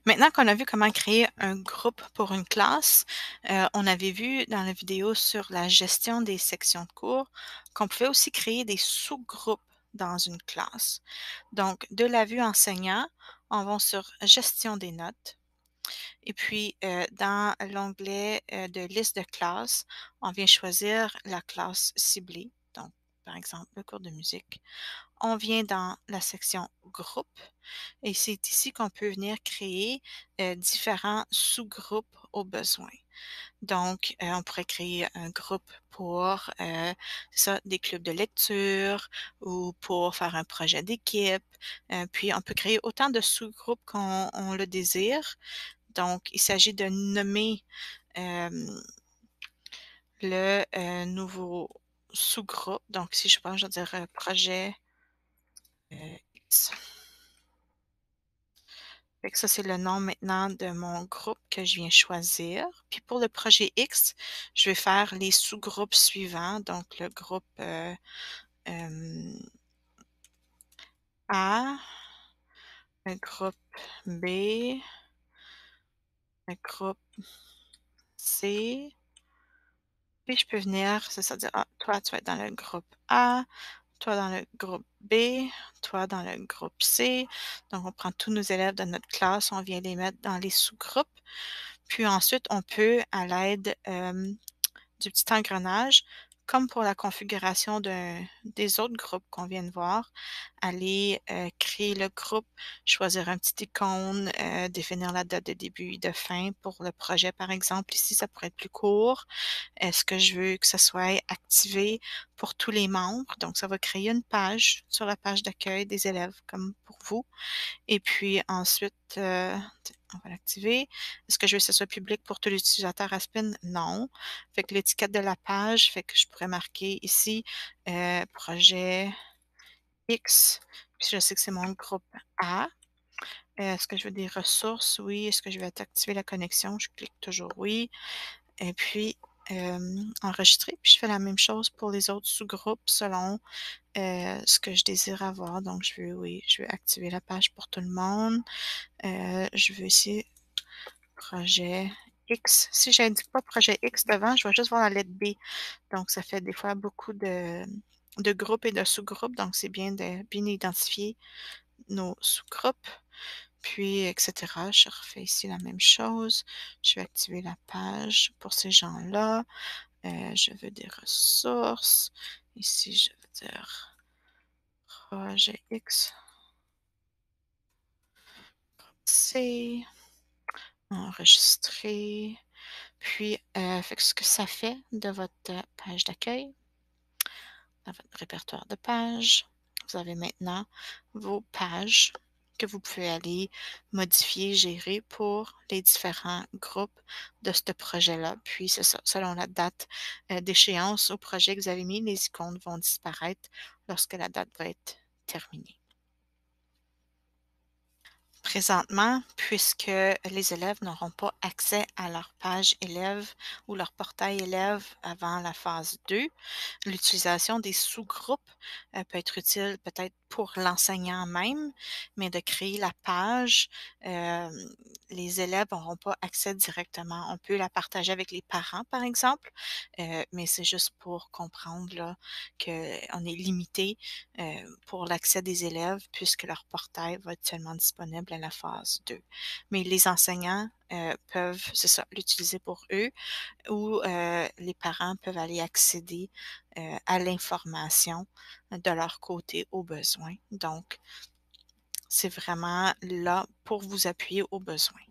Maintenant qu'on a vu comment créer un groupe pour une classe, on avait vu dans la vidéo sur la gestion des sections de cours qu'on pouvait aussi créer des sous-groupes dans une classe. Donc, de la vue enseignant, on va sur gestion des notes et puis dans l'onglet de liste de classes, on vient choisir la classe ciblée. Donc, par exemple, le cours de musique. On vient dans la section groupe et c'est ici qu'on peut venir créer différents sous-groupes au besoin. Donc, on pourrait créer un groupe pour ça, des clubs de lecture ou pour faire un projet d'équipe. Puis, on peut créer autant de sous-groupes qu'on le désire. Donc, il s'agit de nommer euh, le nouveau sous-groupe. Donc, si je pense, je vais dire projet X. Fait que ça, c'est le nom maintenant de mon groupe que je viens choisir. Puis pour le projet X, je vais faire les sous-groupes suivants. Donc le groupe euh, A, le groupe B, le groupe C. Puis je peux venir, c'est ça, dire, ah, toi, tu vas être dans le groupe A, toi dans le groupe B, toi dans le groupe C. Donc, on prend tous nos élèves de notre classe, on vient les mettre dans les sous-groupes. Puis ensuite, on peut, à l'aide du petit engrenage, comme pour la configuration des autres groupes qu'on vient de voir, aller créer le groupe, choisir un petit icône, définir la date de début et de fin pour le projet, par exemple. Ici, ça pourrait être plus court. Est-ce que je veux que ça soit activé pour tous les membres? Donc, ça va créer une page sur la page d'accueil des élèves, comme pour vous. Et puis ensuite, on va l'activer. Est-ce que je veux que ce soit public pour tous les utilisateurs Aspin? Non. Fait que l'étiquette de la page, fait que je pourrais marquer ici projet X. Puis je sais que c'est mon groupe A. Est-ce que je veux des ressources? Oui. Est-ce que je vais activer la connexion? Je clique toujours oui. Et puis enregistrer. Puis je fais la même chose pour les autres sous-groupes selon ce que je désire avoir. Donc, oui, je veux activer la page pour tout le monde. Je veux ici projet X. Si je n'indique pas projet X devant, je vais juste voir la lettre B. Donc, ça fait des fois beaucoup de groupes et de sous-groupes. Donc, c'est bien de bien identifier nos sous-groupes. Puis, etc. Je refais ici la même chose. Je vais activer la page pour ces gens-là. Je veux des ressources. Ici, je veux dire projet X. C. Enregistrer. Puis, fait que ce que ça fait de votre page d'accueil, dans votre répertoire de pages, vous avez maintenant vos pages que vous pouvez aller modifier, gérer pour les différents groupes de ce projet-là. Puis, c'est ça, selon la date d'échéance au projet que vous avez mis, les icônes vont disparaître lorsque la date va être terminée. Présentement, puisque les élèves n'auront pas accès à leur page élève ou leur portail élève avant la phase 2, l'utilisation des sous-groupes peut être utile peut-être pour l'enseignant même, mais de créer la page, euh, les élèves n'auront pas accès directement. On peut la partager avec les parents, par exemple, mais c'est juste pour comprendre là, qu'on est limité pour l'accès des élèves puisque leur portail va être seulement disponible à la phase 2. Mais les enseignants peuvent, c'est ça, l'utiliser pour eux ou les parents peuvent aller accéder à l'information de leur côté au besoin. Donc, c'est vraiment là pour vous appuyer au besoin.